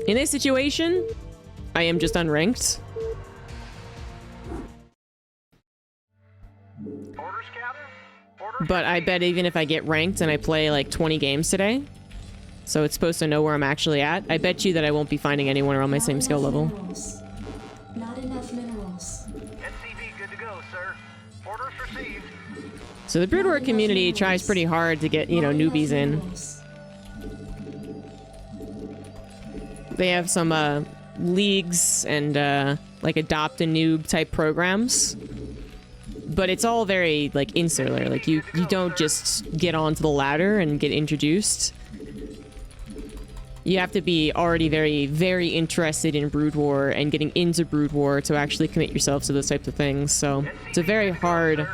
In this situation, I am just unranked. But I bet even if I get ranked and I play like 20 games today, so it's supposed to know where I'm actually at, I bet you that I won't be finding anyone around my same skill level. Not enough minerals. SCV good to go, sir. Orders received. So the Broodwar community tries pretty hard to get, you know, newbies in. They have some leagues and like adopt a noob type programs. But it's all very like insular. Like you don't just get onto the ladder and get introduced. You have to be already very, very interested in Broodwar and getting into Broodwar to actually commit yourself to those types of things. So it's a very hard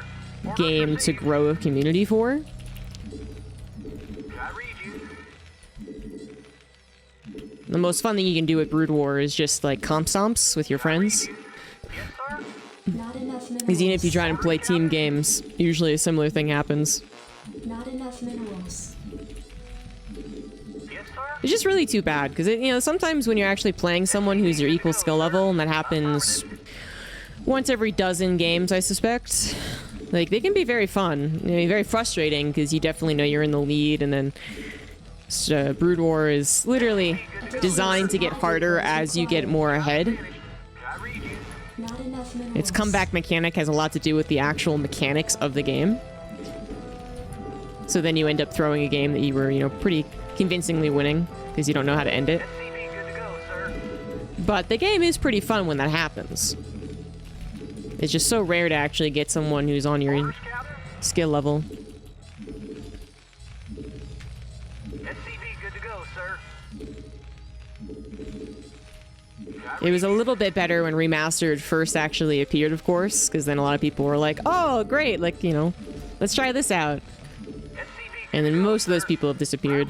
game to grow a community for. The most fun thing you can do at Broodwar is just like comp stomps with your friends. Because even if you try and play team games, usually a similar thing happens. Not enough minerals. It's just really too bad, because you know, sometimes when you're actually playing someone who's your equal skill level, and that happens once every dozen games, I suspect, like, they can be very fun. You know, very frustrating, because you definitely know you're in the lead, and then Broodwar is literally designed to get harder as you get more ahead. Its comeback mechanic has a lot to do with the actual mechanics of the game. So then you end up throwing a game that you were, you know, pretty convincingly winning because you don't know how to end it. But the game is pretty fun when that happens. It's just so rare to actually get someone who's on your skill level. It was a little bit better when Remastered first actually appeared, of course, because then a lot of people were like, oh, great, like, you know, let's try this out. And then most of those people have disappeared.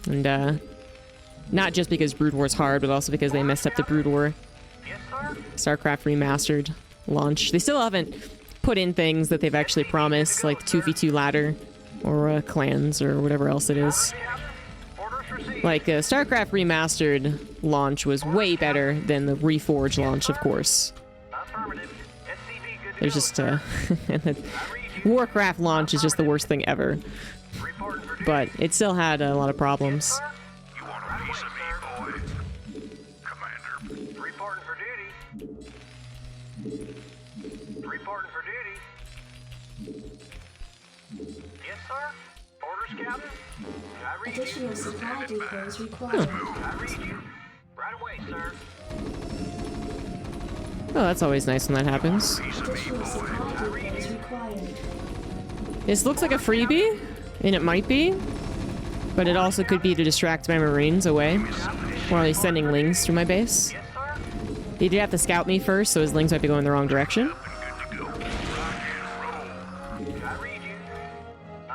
And, not just because Broodwar's hard, but also because they messed up the Broodwar StarCraft Remastered launch. They still haven't put in things that they've actually promised, like 2v2 ladder, or clans, or whatever else it is. Like, StarCraft Remastered launch was way better than the Reforged launch, of course. There's just, Warcraft launch is just the worst thing ever. But it still had a lot of problems. You want a piece of me, boy? Commander. Reporting for duty. Reporting for duty. Yes, sir. Orders, Captain. Additional supply depots required. I read you. Right away, sir. Oh, that's always nice when that happens. Additional supply depots required. This looks like a freebie, and it might be, but it also could be to distract my Marines away while he's sending lings through my base. He did have to scout me first, so his lings might be going the wrong direction.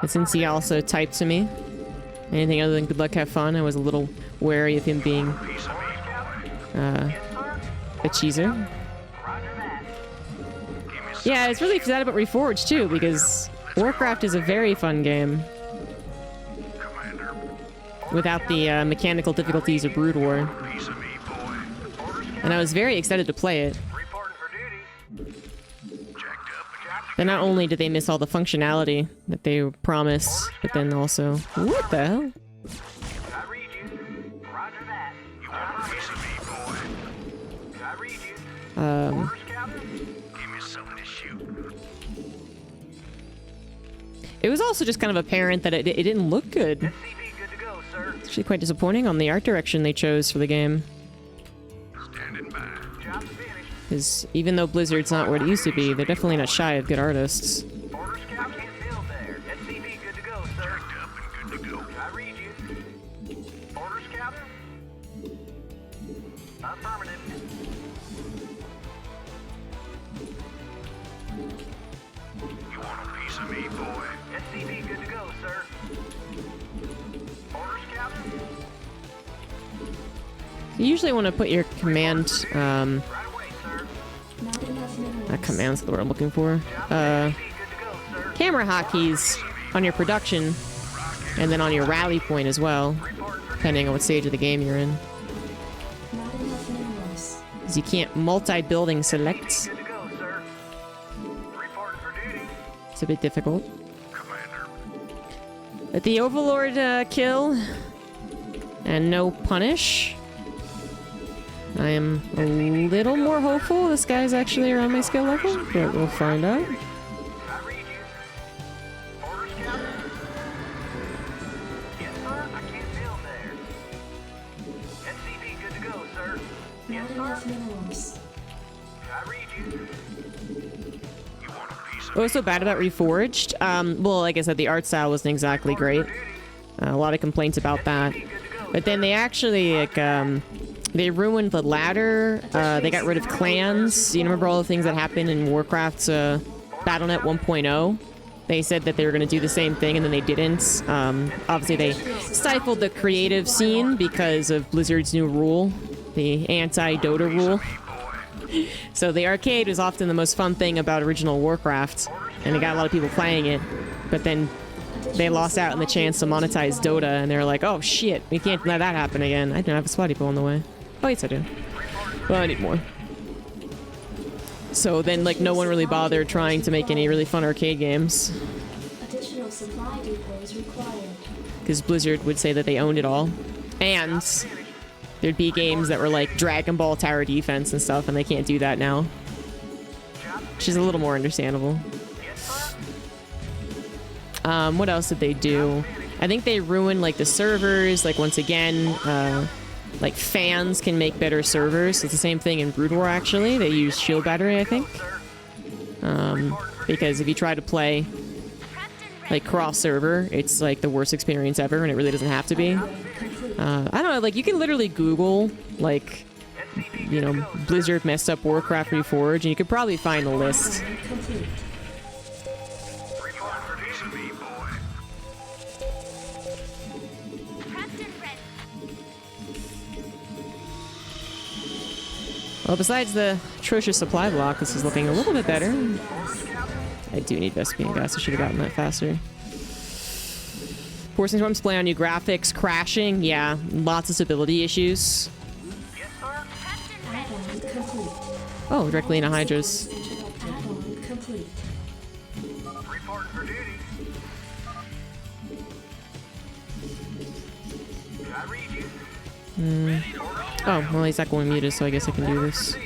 But since he also typed to me, anything other than good luck, have fun, I was a little wary of him being a cheeser. Yeah, it's really sad about Reforged too, because Warcraft is a very fun game without the mechanical difficulties of Broodwar. And I was very excited to play it. But not only did they miss all the functionality that they promised, but then also... What the hell? It was also just kind of apparent that it didn't look good. It's actually quite disappointing on the art direction they chose for the game. Because even though Blizzard's not where it used to be, they're definitely not shy of good artists. You usually want to put your command, not command's the word I'm looking for, camera hotkeys on your production, and then on your rally point as well, depending on what stage of the game you're in. Because you can't multi-building select. Good to go, sir. Reporting for duty. It's a bit difficult. But the Overlord kill and no punish. I am a little more hopeful this guy's actually around my skill level, but we'll find out. I read you. Orders, Captain. Yes, sir. I can't build there. SCV, good to go, sir. Yes, Not sir. enough minerals. I read you. What was so bad about Reforged? Well, like I said, the art style wasn't exactly great. A lot of complaints about that. But then they actually, like, they ruined the ladder. They got rid of clans. You remember all the things that happened in Warcraft's BattleNet 1.0? They said that they were going to do the same thing, and then they didn't. Obviously, they stifled the creative scene because of Blizzard's new rule, the anti-Dota rule. So the arcade was often the most fun thing about original Warcraft, and it got a lot of people playing it. But then they lost out on the chance to monetize Dota, and they were like, oh shit, we can't let that happen again. I don't have a spotty pull on the way. Oh, yes I do. Well, I need more. So then, like, no one really bothered trying to make any really fun arcade games. Additional supply depots required. Because Blizzard would say that they owned it all. And there'd be games that were like Dragon Ball Tower Defense and stuff, and they can't do that now. Which is a little more understandable. What else did they do? I think they ruined, like, the servers. Like, once again, like, fans can make better servers. It's the same thing in Broodwar, actually. They use shield battery, I think. Because if you try to play, like, cross-server, it's, like, the worst experience ever, and it really doesn't have to be. I don't know, like, you can literally Google, like, you know, Blizzard messed up Warcraft Reforged, and you could probably find a list. Complete. Well, besides the atrocious supply block, this is looking a little bit better. I do need Vespian gas. I should have gotten that faster. Forcing Storms play on new graphics, crashing, yeah, lots of stability issues. Add-on complete. Oh, directly into Hydras. Add-on complete. Reporting for duty. I read you. Oh, well, he's not going muted, so I guess I can do this.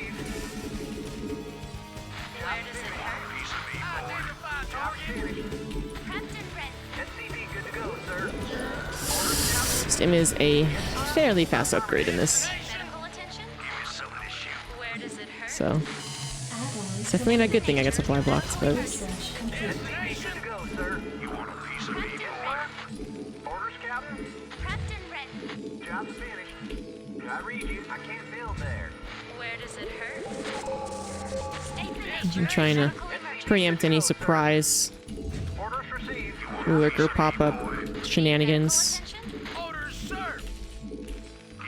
SCV, good to go, sir. Stim is a fairly fast upgrade in this. So, Add-on it's definitely not a good thing I get supply blocked, but research complete. SCV, good to go, sir. Orders, Captain. Job's finished. I read you. I can't build there. Where does it hurt? I'm trying to preempt any surprise Orders received. lurker pop-up shenanigans. Orders, sir.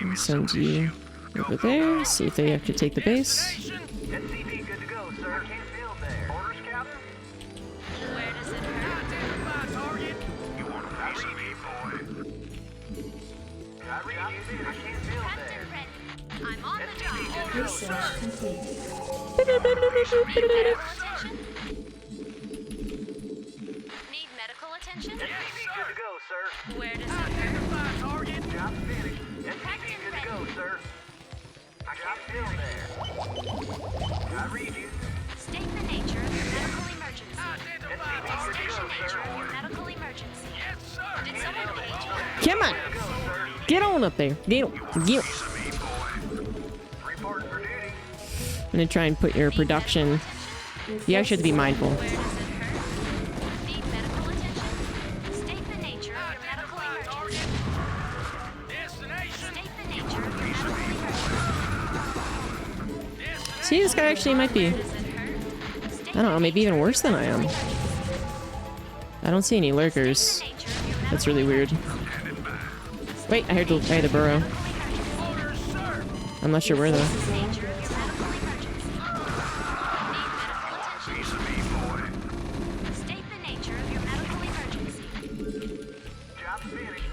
I'll send you over there, see if they have to take the base. SCV, good to go, sir. I can't build there. Orders, Captain. Where does it hurt? Identify target. You want a piece of me, boy? I read you. I can't build there. I'm on the job. Research complete. Need medical attention? SCV, good to go, sir. Where does it hurt? Target. Job's finished. SCV, good to go, sir. I can't build there. I read you. State the nature of your medical emergency. SCV, good to State go, the nature sir. of your medical emergency. Yes, sir. Did someone page you? Come on! Go, sir. Get on up there! Get on! Get on. Reporting for duty. I'm gonna try and put your production. You actually have to be mindful. Where does it hurt? Need medical attention? State the nature of your medical emergency. Destination. State the nature of your medical emergency. See, this guy actually might be, Does it hurt? State I don't know, maybe even worse than I am. I don't see any lurkers. the nature of your That's really weird. Wait, I heard the burrow. I'm not sure where though. nature of your medical emergency. Need medical attention? State the nature of your medical emergency. Job's finished.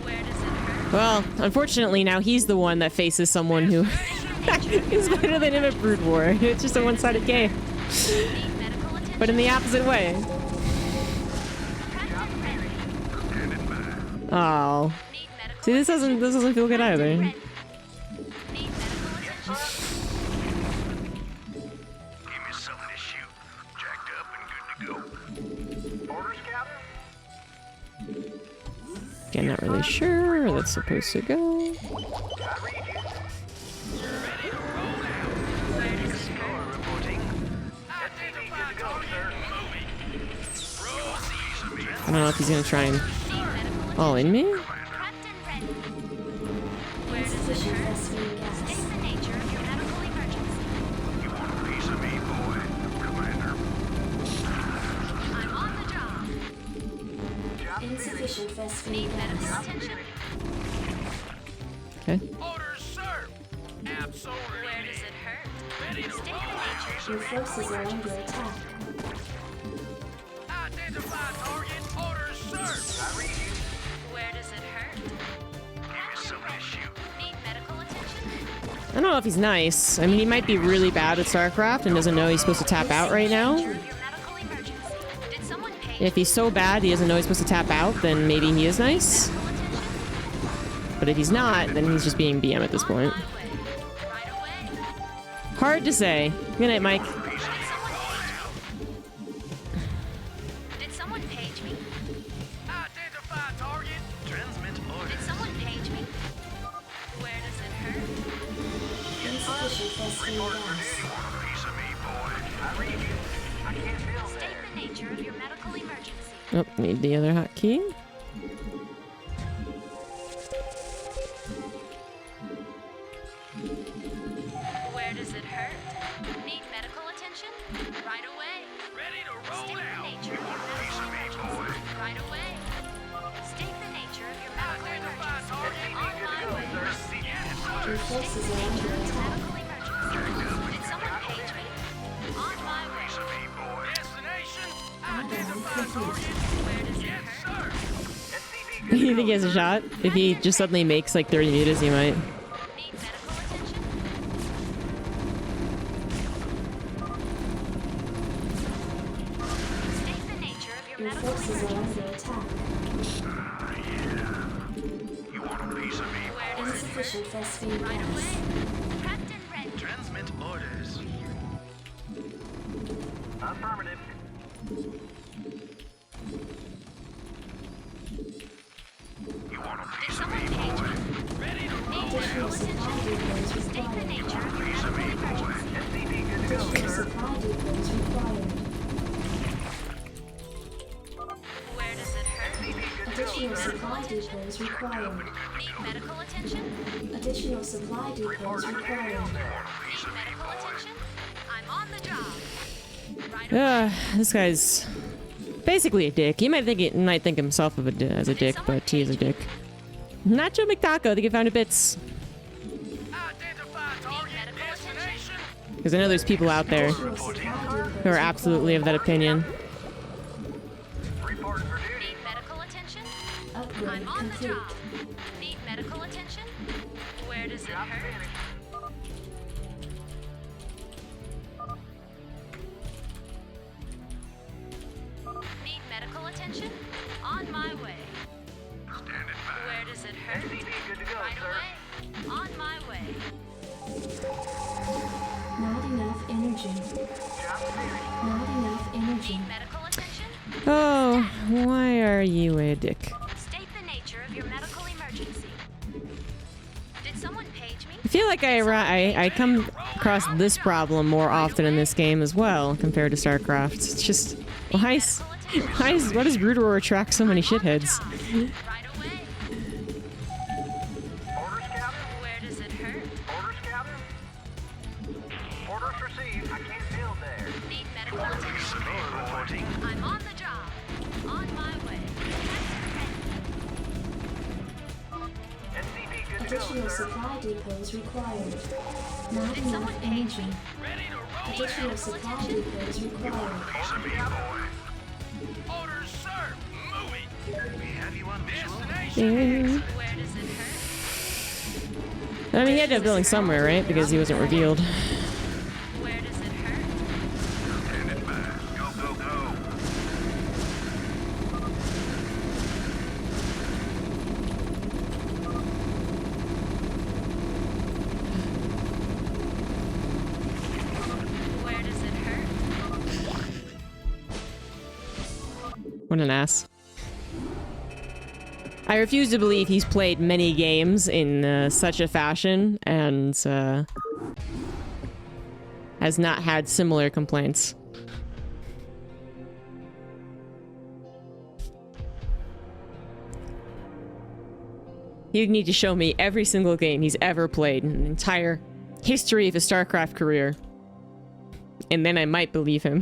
Where does it hurt? Well, unfortunately now he's the one that faces someone who He's better than him at Broodwar. It's just a one-sided game. Need medical attention. But in the opposite way. Prepped and ready. Oh. Need medical See, this doesn't feel good either. Need medical attention. Give me something to shoot. Jacked up and good to go. Orders, Captain? Again, not really sure where that's supposed to go. I read you. Ready to roll out. Explorer reporting. SCV good to go, sir. I don't know if he's gonna try and all in me. Prepped and ready. Where does it Insufficient hurt? phosphate gas. State the nature of your medical emergency. You want a piece of me, boy? Commander. I'm on the job. Insufficient phosphate Need medical gas. attention. Okay. Orders, sir. Absolutely. Where does it hurt? Ready to State roll the out. nature. Your forces are under attack. Identify target. Orders, sir. I read you. Where does it hurt? Give me something to shoot. Need medical attention. I don't know if he's nice. I mean, he might be really bad at StarCraft and doesn't know he's supposed to tap out right now. Your medical emergency. Did someone page If he's so bad he doesn't know he's supposed to tap out, then maybe he is nice. medical attention? But if he's not, then he's just being BM at this point. On my way. Right away. Hard to say. Good night, Mike. Did someone page me? Identify target. Transmit Did orders. someone page me? Where does it hurt? Insufficient phosphate gas. Piece of me, boy. I read you. I can't feel State the nature of your medical emergency. Oh, need the other hotkey. Where does it hurt? Need medical attention? Right away. Ready to State roll the out. nature of your medical emergency. Right away. State the nature of your medical Identify emergency. target. On my way. Your forces are under attack. Medical emergency. Did someone page me? On my way. Destination. Identify target. Where does it hurt? You think he has a shot? If he just suddenly makes like 30 meters, he might. Need medical attention? State the nature of your Your medical forces are emergency. under attack. You want a piece of me? Where does it hurt? Insufficient phosphate Right gas. away. Prepped and ready. Transmit orders. Affirmative. You want a Did piece of someone me, page boy? me? Ready to Need Additional medical supply attention? depots State the required. nature of your medical emergency. SCV good to go, Additional sir. supply depots required. Where does it hurt? SCV good to go, Additional sir. supply depots required. Need medical attention? Additional supply depots required. Need medical attention? I'm on the job. Right away. This guy's basically a dick. He might think himself of as a dick, but he is a dick. Nacho McTaco, I think he found a bits. Identify target. medical attention? Destination. Because I know there's people out there Additional supply depots who are absolutely of that opinion. Reporting for duty. Need medical attention? Upgrade I'm on the complete. job. Need medical attention? Where does it hurt? Need medical attention? On my way. Standing by. Where does it hurt? SCV good to go, Right sir. away. On my way. Not enough energy. Job cleared. Not enough energy. Need medical attention? Oh, why are you a dick? State the nature of your medical emergency. Did someone page me? I feel like I come across this problem more often in this game as well compared to StarCraft. It's just why does Broodwar attract so many shitheads? Right away. Orders, Captain. Where does it hurt? Orders, Captain. Orders received. I can't build there. Need medical attention? Reporting. I'm on the job. On my way. SCV good to go, Additional sir. supply depots required. Not Did enough someone page energy. me? Ready to roll. Additional medical supply attention? depots required. Piece of me, boy. Orders, sir. Moving. We have you on visual. Destination. Yeah. Where does it hurt? I mean, he had to have building somewhere, right? Because he wasn't revealed. Where does it hurt? Lieutenant Mine. Go, go, go. Where does it hurt? What an ass. I refuse to believe he's played many games in such a fashion and has not had similar complaints. He'd need to show me every single game he's ever played in the entire history of his StarCraft career. And then I might believe him.